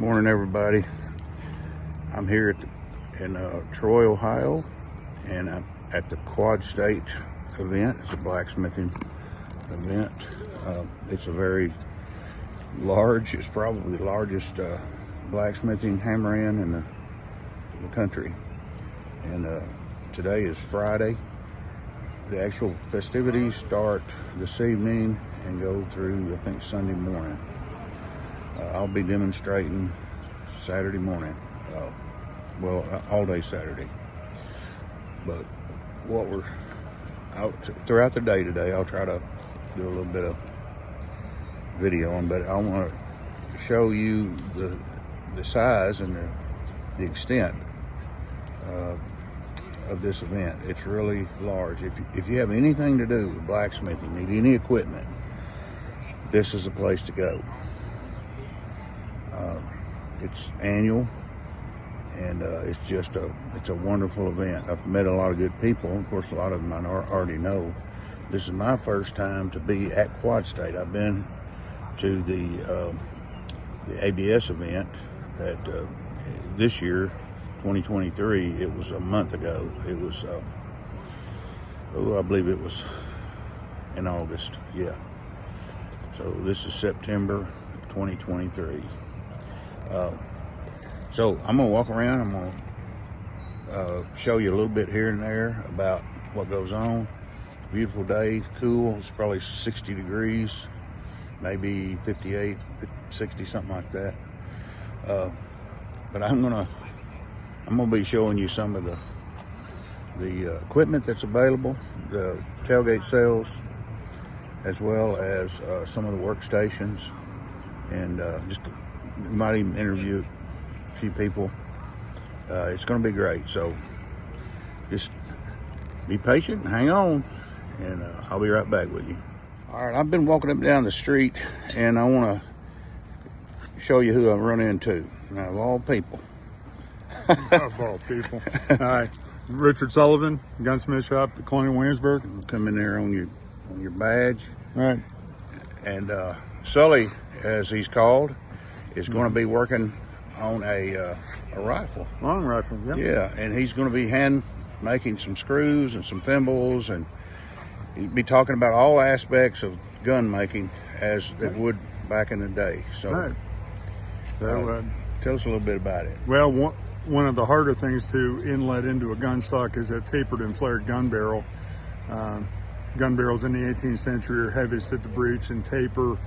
Morning, everybody. I'm here in Troy, Ohio, and I'm at the Quadstate event. It's a blacksmithing event. It's a very large, it's probably the largest blacksmithing hammer-in in the country. And today is Friday. The actual festivities start this evening and go through, I think, Sunday morning. I'll be demonstrating Saturday morning, all day Saturday. But what we're out throughout the day today, I'll try to do a little bit of videoing, but I want to show you the size and the extent of this event. It's really large. If you have anything to do with blacksmithing, need any equipment, this is a place to go. It's annual, and it's a wonderful event. I've met a lot of good people. Of course, a lot of them I already know. This is my first time to be at Quadstate. I've been to the ABS event that this year, 2023. It was a month ago. It was, I believe it was in August. Yeah. So this is September 2023. So I'm gonna walk around. I'm gonna show you a little bit here and there about what goes on. Beautiful day, cool. It's probably 60 degrees, maybe 58, 60, something like that. But I'm gonna be showing you some of the equipment that's available, the tailgate cells, as well as some of the workstations, and we might even interview a few people. It's going to be great, so just be patient and hang on, and I'll be right back with you. All right, I've been walking up and down the street, and I want to show you who I've run into. Now, of all people. Of all people. Hi, Richard Sullivan, gunsmith shop at Colonial Williamsburg. Come in there on your badge. All right. And Sully, as he's called, is going to be working on a rifle. Long rifle, yeah. Yeah, and he's going to be hand making some screws and some thimbles, and he'd be talking about all aspects of gun making as it would back in the day. So, right. So tell us a little bit about it. Well, one of the harder things to inlet into a gun stock is a tapered and flared gun barrel. Gun barrels in the 18th century are heaviest at the breech and taper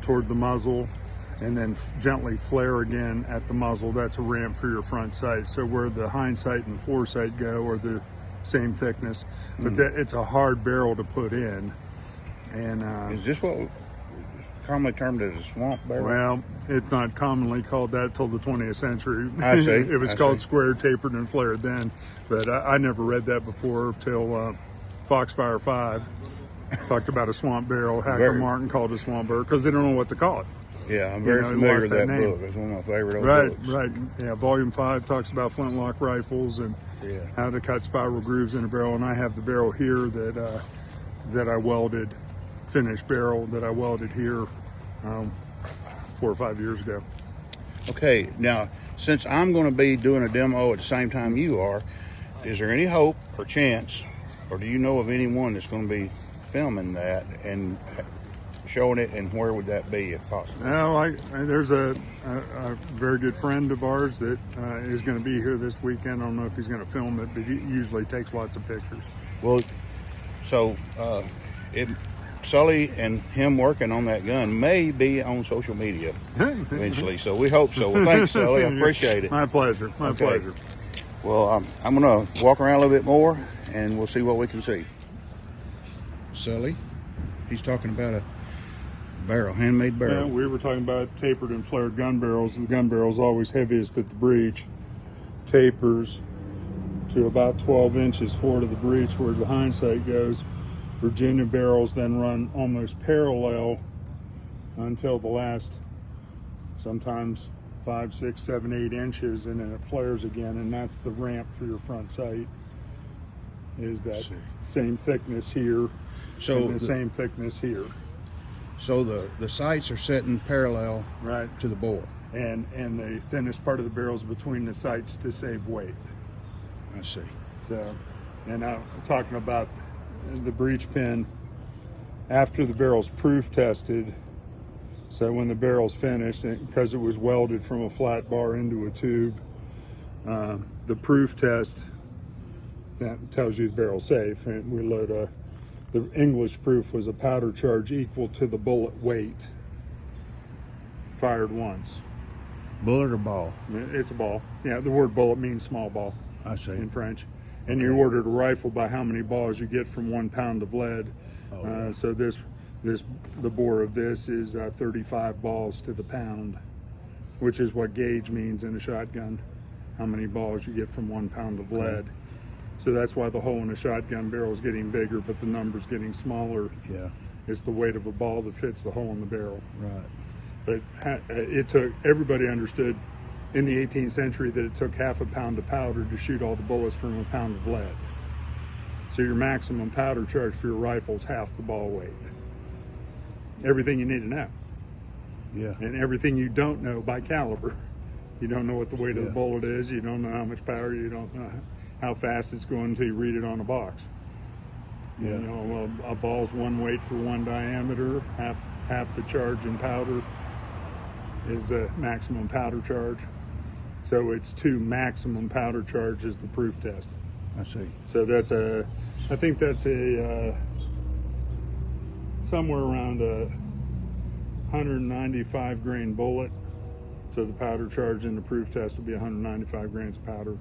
toward the muzzle, and then gently flare again at the muzzle. That's a ramp for your front sight. So where the hindsight and the foresight go are the same thickness, but it's a hard barrel to put in. And is this what commonly termed as a swamp barrel? Well, it's not commonly called that till the 20th century. I see. It was called square, tapered, and flared then, but I never read that before till Foxfire 5 talked about a swamp barrel. Hacker Martin called it a swamp barrel because they don't know what to call it. Yeah, I'm very familiar with that book. It's one of my favorite old books. Right. Yeah, volume 5 talks about flintlock rifles and how to cut spiral grooves in a barrel. And I have the barrel here that I welded, finished barrel that I welded here 4 or 5 years ago. Okay, now since I'm going to be doing a demo at the same time you are, is there any hope or chance, or do you know of anyone that's going to be filming that and showing it, and where would that be if possible? Well, there's a very good friend of ours that is going to be here this weekend. I don't know if he's going to film it, but he usually takes lots of pictures. Well, so Sully and him working on that gun may be on social media eventually, so we hope so. Well, thanks, Sully. I appreciate it. My pleasure. My pleasure. Well, I'm going to walk around a little bit more, and we'll see what we can see. Sully, he's talking about a barrel, handmade barrel. Yeah, we were talking about tapered and flared gun barrels. The gun barrel is always heaviest at the breech. Tapers to about 12 inches forward of the breech where the hindsight goes. Virginia barrels then run almost parallel until the last, sometimes 5, 6, 7, 8 inches, and then it flares again, and that's the ramp for your front sight. Is that same thickness here, and the same thickness here. So the sights are set in parallel to the bore. and the thinnest part of the barrel is between the sights to save weight. I see. So, and I'm talking about the breech pin after the barrel's proof tested. So when the barrel's finished, because it was welded from a flat bar into a tube, the proof test that tells you the barrel's safe, and we load the English proof was a powder charge equal to the bullet weight fired once. Bullet or ball? It's a ball. Yeah, the word bullet means small ball. I see. In French. And Okay. you ordered a rifle by how many balls you get from 1 pound of lead. Oh, yeah. So the bore of this is 35 balls to the pound, which is what gauge means in a shotgun, how many balls you get from 1 pound of lead. So that's why the hole in a shotgun barrel is getting bigger, but the number's getting smaller. Yeah. It's the weight of a ball that fits the hole in the barrel. Right. But everybody understood in the 18th century that it took half a pound of powder to shoot all the bullets from a pound of lead. So your maximum powder charge for your rifle is half the ball weight. Everything you need to know. Yeah. And everything you don't know by caliber. You don't know what the weight of the Yeah. bullet is. You don't know how much power. You don't know how fast it's going until you read it on a box. Yeah. You know, a ball's one weight for one diameter. Half the charge in powder is the maximum powder charge. So it's 2 maximum powder charge is the proof test. I see. So I think that's somewhere around a 195 grain bullet. So the powder charge in the proof test will be 195 grains of powder.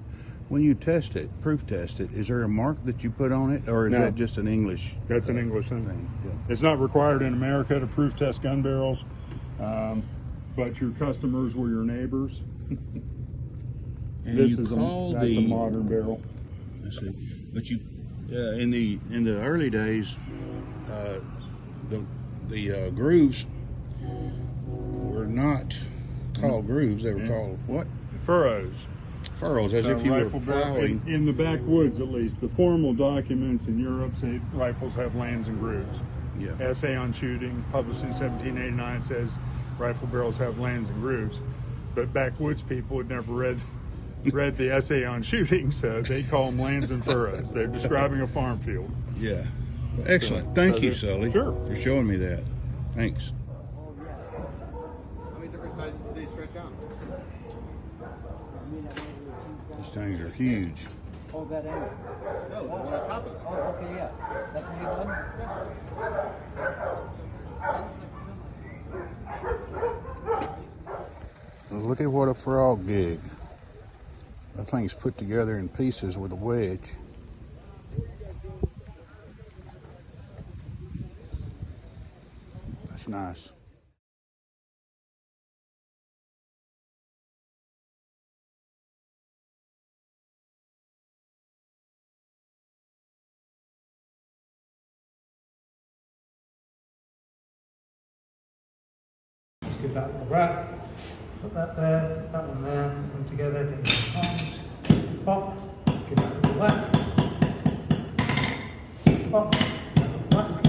When you test it, proof test it, is there a mark that you put on it, or is No. that just an English That's an English thing. Yeah. It's not required in America to proof test gun barrels, but your customers were your neighbors. And This you is call that's a the- modern barrel. I see. But you, in the early days, the grooves were not called grooves. They were called what? Furrows. Furrows, as if you were Rifle barrel plowing. in the backwoods, at least. The formal documents in Europe say rifles have lands and grooves. Yeah. Essay on Shooting, published in 1789, says rifle barrels have lands and grooves. But backwoods people had never read the essay on shooting, so they call them lands and furrows. They're describing a farm field. Yeah. Excellent. Thank you, Sully, Sure. for showing me that. Thanks. How many different sizes do they stretch out? These things are huge. Oh, that end. No, the one on top of it. Oh, okay, yeah. That's a big one. Look at what a frog gig. That thing's put together in pieces with a wedge. That's nice. Just give that a wrap. Put that there, that one there, put them together, get the palms. Pop, give that a whack. Pop, give that a whack.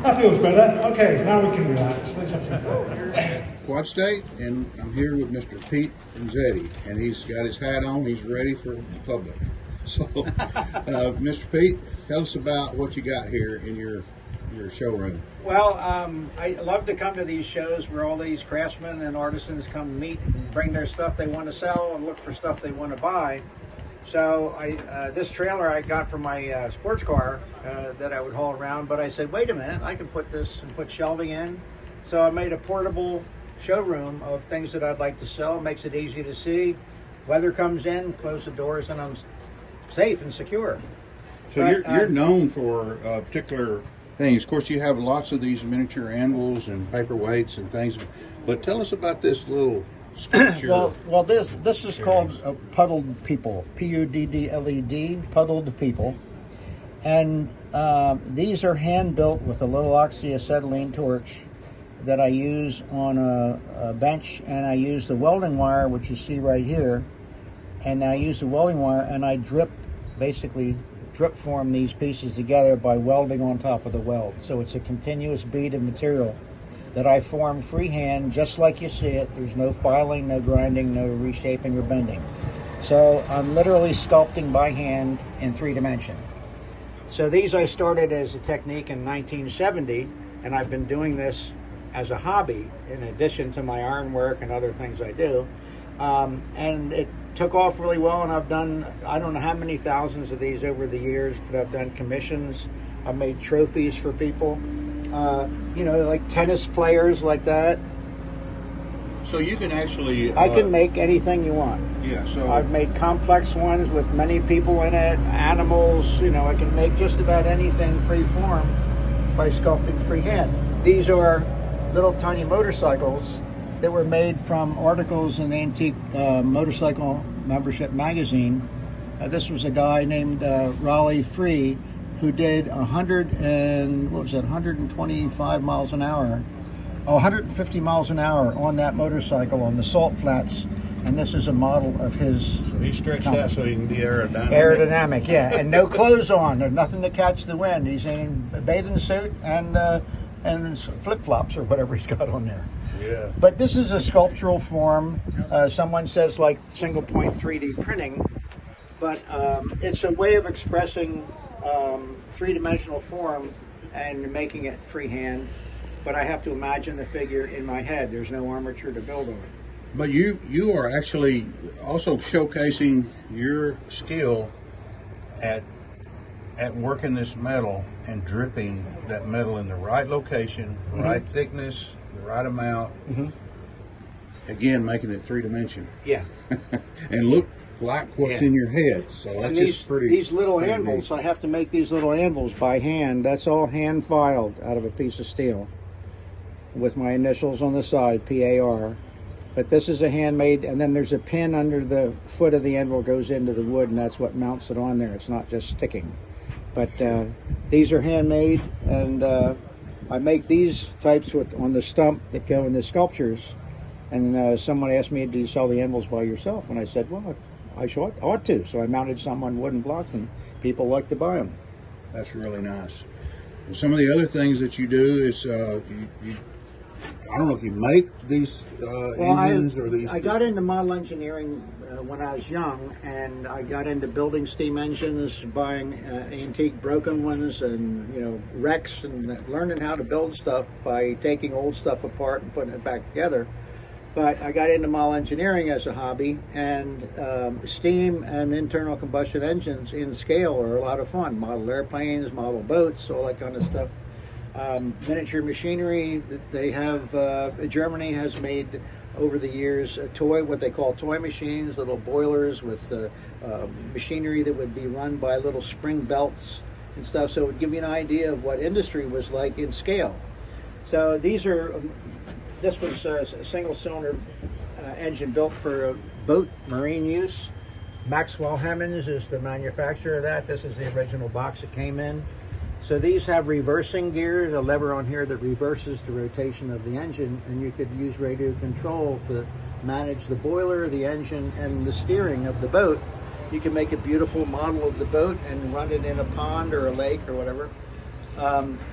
That feels better. Okay, now we can relax. Let's have some fun. Quadstate, and I'm here with Mr. Pete Renzetti, and he's got his hat on. He's ready for the public. So, Mr. Pete, tell us about what you got here in your showroom. Well, I love to come to these shows where all these craftsmen and artisans come meet and bring their stuff they want to sell and look for stuff they want to buy. So this trailer I got from my sports car that I would haul around, but I said, wait a minute, I can put this and put shelving in. So I made a portable showroom of things that I'd like to sell. Makes it easy to see. Weather comes in, close the doors, and I'm safe and secure. So But, you're known for particular things. Of course, you have lots of these miniature anvils and paperweights and things. But tell us about this little sculpture. Well, this is called Puddled People, Puddled, Puddled People, and these are hand built with a little oxyacetylene torch that I use on a bench, and I use the welding wire, which you see right here, and I use the welding wire and I drip basically drip form these pieces together by welding on top of the weld. So it's a continuous bead of material that I form freehand, just like you see it. There's no filing, no grinding, no reshaping or bending. So I'm literally sculpting by hand in 3 dimensions. So these I started as a technique in 1970, and I've been doing this as a hobby in addition to my ironwork and other things I do. And it took off really well, and I've done, I don't know how many thousands of these over the years, but I've done commissions. I've made trophies for people, you know, like tennis players like that. So you can actually... I can make anything you want. Yeah, so... I've made complex ones with many people in it, animals, you know, I can make just about anything free form by sculpting freehand. These are little tiny motorcycles that were made from articles in the Antique Motorcycle Membership magazine. This was a guy named Raleigh Free who did 125 miles an hour, 150 miles an hour on that motorcycle on the salt flats, and this is a model of his. So he stretched out so he can be aerodynamic. Aerodynamic, yeah, and no clothes on. There's nothing to catch the wind. He's in a bathing suit and flip-flops or whatever he's got on there. Yeah. But this is a sculptural form. Someone says like single point 3D printing, but it's a way of expressing three-dimensional form and making it freehand. But I have to imagine the figure in my head. There's no armature to build on it. But you are actually also showcasing your skill at working this metal and dripping that metal in the right location, right thickness, the right amount. Again, making it 3-dimension. Yeah. And look like what's in your head. So that's just pretty. These little pretty anvils, neat. I have to make these little anvils by hand. That's all hand filed out of a piece of steel with my initials on the side, PAR. But this is a handmade, and then there's a pin under the foot of the anvil goes into the wood, and that's what mounts it on there. It's not just sticking. But these are handmade, and I make these types on the stump that go in the sculptures. And someone asked me, do you sell the anvils by yourself? And I said, well, I ought to. So I mounted some on wooden blocks, and people like to buy them. That's really nice. And some of the other things that you do is I don't know if you make these engines or these. I got into model engineering when I was young, and I got into building steam engines, buying antique broken ones, and wrecks, and learning how to build stuff by taking old stuff apart and putting it back together. But I got into model engineering as a hobby, and steam and internal combustion engines in scale are a lot of fun. Model airplanes, model boats, all that kind of stuff. Miniature machinery that they have, Germany has made over the years what they call toy machines, little boilers with machinery that would be run by little spring belts and stuff. So it would give you an idea of what industry was like in scale. So this was a single cylinder engine built for boat marine use. Maxwell Hemmings is the manufacturer of that. This is the original box it came in. So these have reversing gears, a lever on here that reverses the rotation of the engine, and you could use radio control to manage the boiler, the engine, and the steering of the boat. You can make a beautiful model of the boat and run it in a pond or a lake or whatever.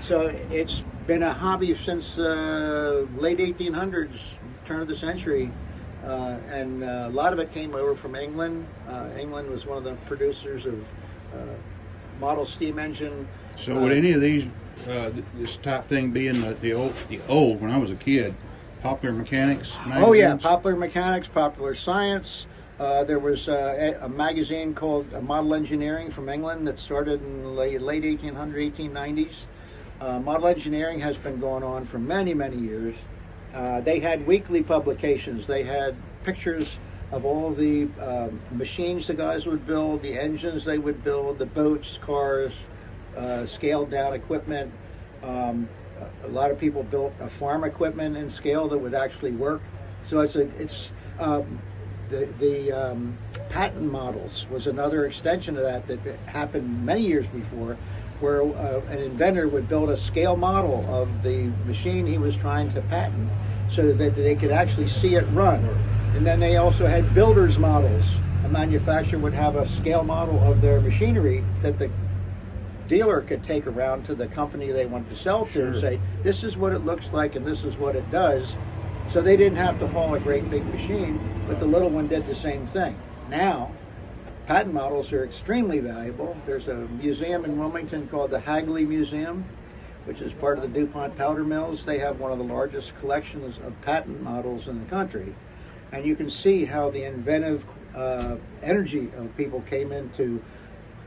So it's been a hobby since late 1800s, turn of the century, and a lot of it came over from England. England was one of the producers of model steam engine. So would any of these, this type thing be in the old, when I was a kid, Popular Mechanics magazines? Oh yeah, Popular Mechanics, Popular Science. There was a magazine called Model Engineering from England that started in the late 1800s, 1890s. Model engineering has been going on for many, many years. They had weekly publications. They had pictures of all the machines the guys would build, the engines they would build, the boats, cars, scaled down equipment. A lot of people built farm equipment in scale that would actually work. So it's the patent models was another extension of that happened many years before, where an inventor would build a scale model of the machine he was trying to patent so that they could actually see it run. And then they also had builders models a manufacturer would have a scale model of their machinery that the dealer could take around to the company they wanted to sell to and say, this is what it looks like and this is what it does. So they didn't have to haul a great big machine, but the little one did the same thing. Now, patent models are extremely valuable. There's a museum in Wilmington called the Hagley Museum, which is part of the DuPont powder mills. They have one of the largest collections of patent models in the country. And you can see how the inventive energy of people came in to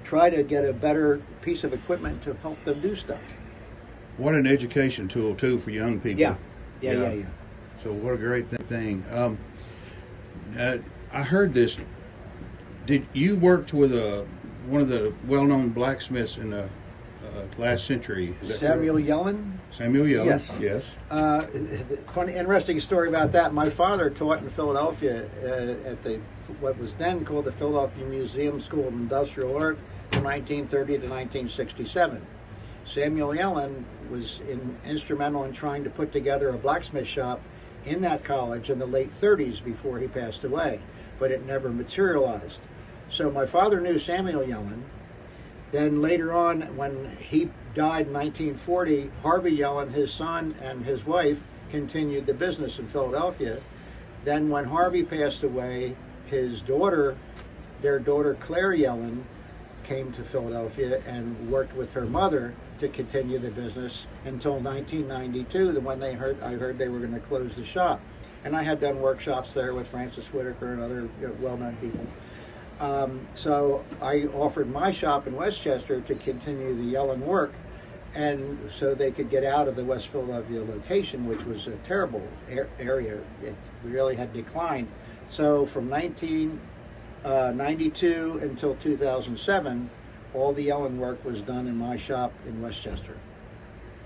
try to get a better piece of equipment to help them do stuff. What an education tool too for young people. Yeah. So what a great thing. I heard this. Did you worked with one of the well-known blacksmiths in the last century? Is that Samuel correct? Yellen? Samuel Yellen. Yes. Yes. Funny, interesting story about that. My father taught in Philadelphia at what was then called the Philadelphia Museum School of Industrial Art from 1930 to 1967. Samuel Yellen was instrumental in trying to put together a blacksmith shop in that college in the late 30s before he passed away, but it never materialized. So my father knew Samuel Yellen. Then later on, when he died in 1940, Harvey Yellen, his son, and his wife continued the business in Philadelphia. Then when Harvey passed away, their daughter Claire Yellen, came to Philadelphia and worked with her mother to continue the business until 1992, when I heard they were going to close the shop. And I had done workshops there with Francis Whitaker and other well-known people. So I offered my shop in Westchester to continue the Yellen work, and so they could get out of the West Philadelphia location, which was a terrible area. It really had declined. So from 1992 until 2007, all the Yellen work was done in my shop in Westchester.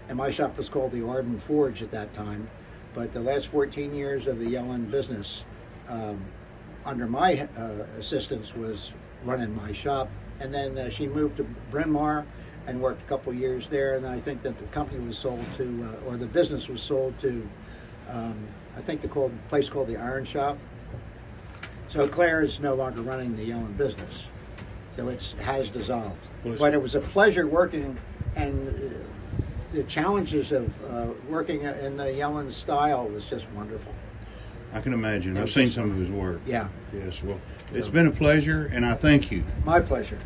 And my shop was called the Arden Forge at that time. But the last 14 years of the Yellen business, under my assistance, was running my shop. And then she moved to Bryn Mawr and worked a couple years there. And I think that the company was sold to, or the business was sold to, I think the place called the Iron Shop. So Claire is no longer running the Yellen business. So it has dissolved. But it was a pleasure working, and the challenges of working in the Yellen style was just wonderful. I can imagine. I've seen some of his work. Yeah. Yes. Well, it's been a pleasure, and I thank you. My pleasure.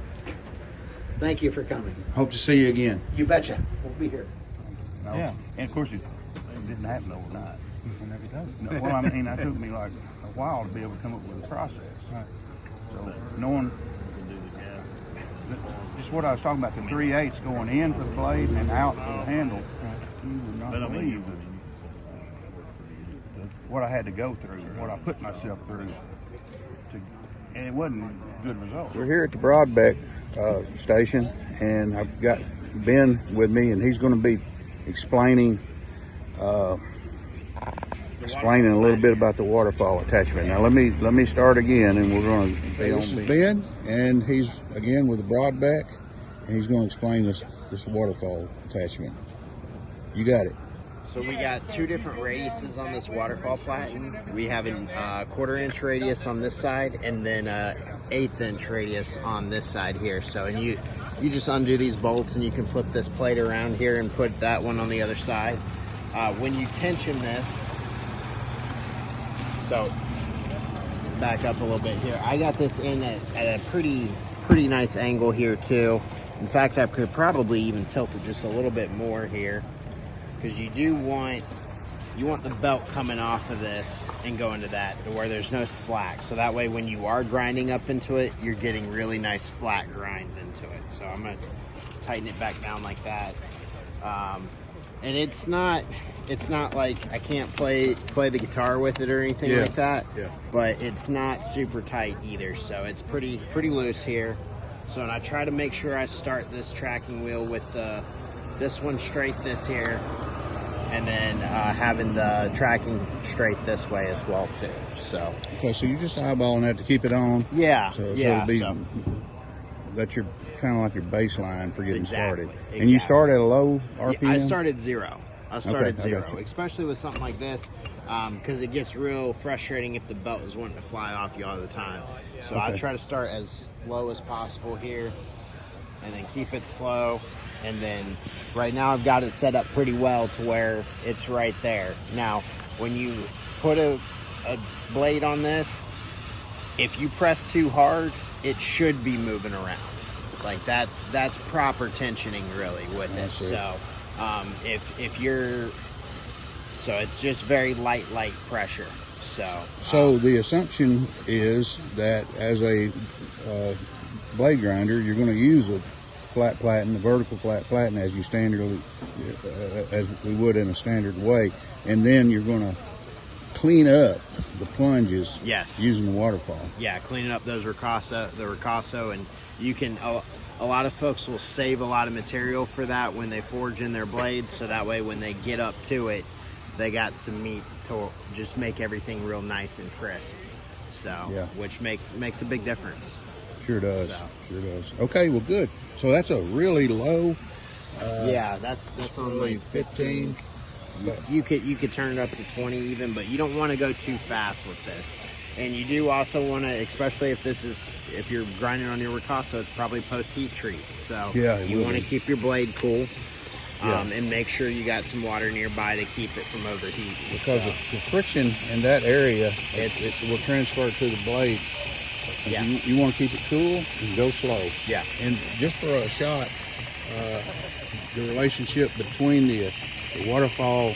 Thank you for coming. Hope to see you again. You betcha. We'll be here. Yeah, and of course it didn't happen overnight. It never does. No, well, I mean, it took me like a while to be able to come up with a process. Right. So knowing just what I was talking about, the 3/8 going in for the blade and out for the handle, you would not believe what I had to go through, what I put myself through, and it wasn't good results. We're here at the Broadbeck station, and I've got Ben with me, and he's going to be explaining a little bit about the waterfall attachment. Now let me start again, and we're going to be on. This is Ben, and he's again with the Broadbeck, and he's going to explain this waterfall attachment. You got it. So we got two different radiuses on this waterfall platen. We have a 1/4 inch radius on this side, and then a 1/8 inch radius on this side here. So, and you just undo these bolts, and you can flip this plate around here and put that one on the other side. When you tension this, so back up a little bit here. I got this in at a pretty nice angle here too. In fact, I could probably even tilt it just a little bit more here, because you want the belt coming off of this and going to that to where there's no slack. So that way when you are grinding up into it, you're getting really nice flat grinds into it. So I'm gonna tighten it back down like that. And it's not like I can't play the guitar with it or anything like that. Yeah. But it's not super tight either. So it's pretty loose here. So and I try to make sure I start this tracking wheel with this one straight this here, and then having the tracking straight this way as well too. So Okay, so you're just eyeballing that to keep it on. yeah, So yeah. it'll be, So that's your kind of like your baseline for getting Exactly, started. And you start at a low RPM. I start at 0. I'll start Okay, at I got 0, you. especially with something like this, because it gets real frustrating if the belt is wanting to fly off you all the time. So I Okay. try to start as low as possible here, and then keep it slow. And then right now I've got it set up pretty well to where it's right there. Now, when you put a blade on this, if you press too hard, it should be moving around. Like that's proper tensioning really with it. see. So if you're, so it's just very light pressure. So the assumption is that as a blade grinder, you're going to use a flat platen, a vertical flat platen, as you standardly, as we would in a standard way, and then you're going to clean up the plunges. Yes. Using the waterfall. Yeah, cleaning up those the ricasso, and you can. A lot of folks will save a lot of material for that when they forge in their blades, so that way when they get up to it, they got some meat to just make everything real nice and crisp. So, Yeah. which makes a big difference. Sure does. So. Sure does. Okay, well, good. So that's a really low. Yeah, that's on like 15. You could turn it up to 20 even, but you don't want to go too fast with this. And you do also want to, especially if you're grinding on your ricasso, it's probably post heat treat. So Yeah, it you will want to be. keep your blade cool, Yeah. and make sure you got some water nearby to keep it from overheating. Because So, the friction in that area, It's- it will transfer to the blade. Yeah. You want to keep it cool and go slow. yeah, And just for a shot, the relationship between the waterfall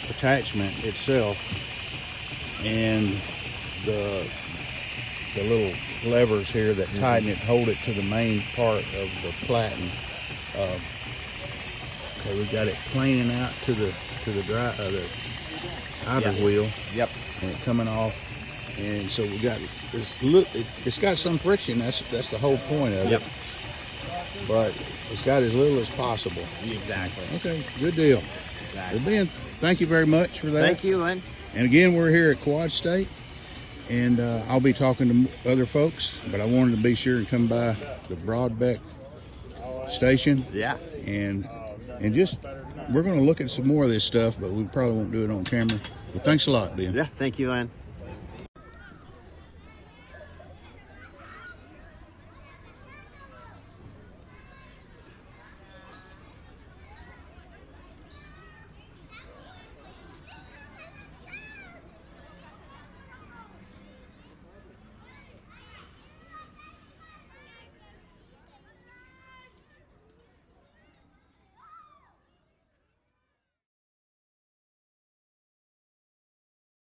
attachment itself and the little levers here that tighten it, hold it to the main part of the platen. Okay, we got it planing out to the the outer Yeah. wheel, yep, and it coming off. And so we got it's got some friction. That's the whole point of Yep. it. But it's got as little as possible. exactly. Okay, good deal. Exactly. Well, Ben, thank you very much for that. Thank you, Lynn. And again, we're here at Quadstate, and I'll be talking to other folks, but I wanted to be sure and come by the Broadbeck station, Yeah. and just we're going to look at some more of this stuff, but we probably won't do it on camera. But thanks a lot, Ben. Yeah. Thank you, Lynn.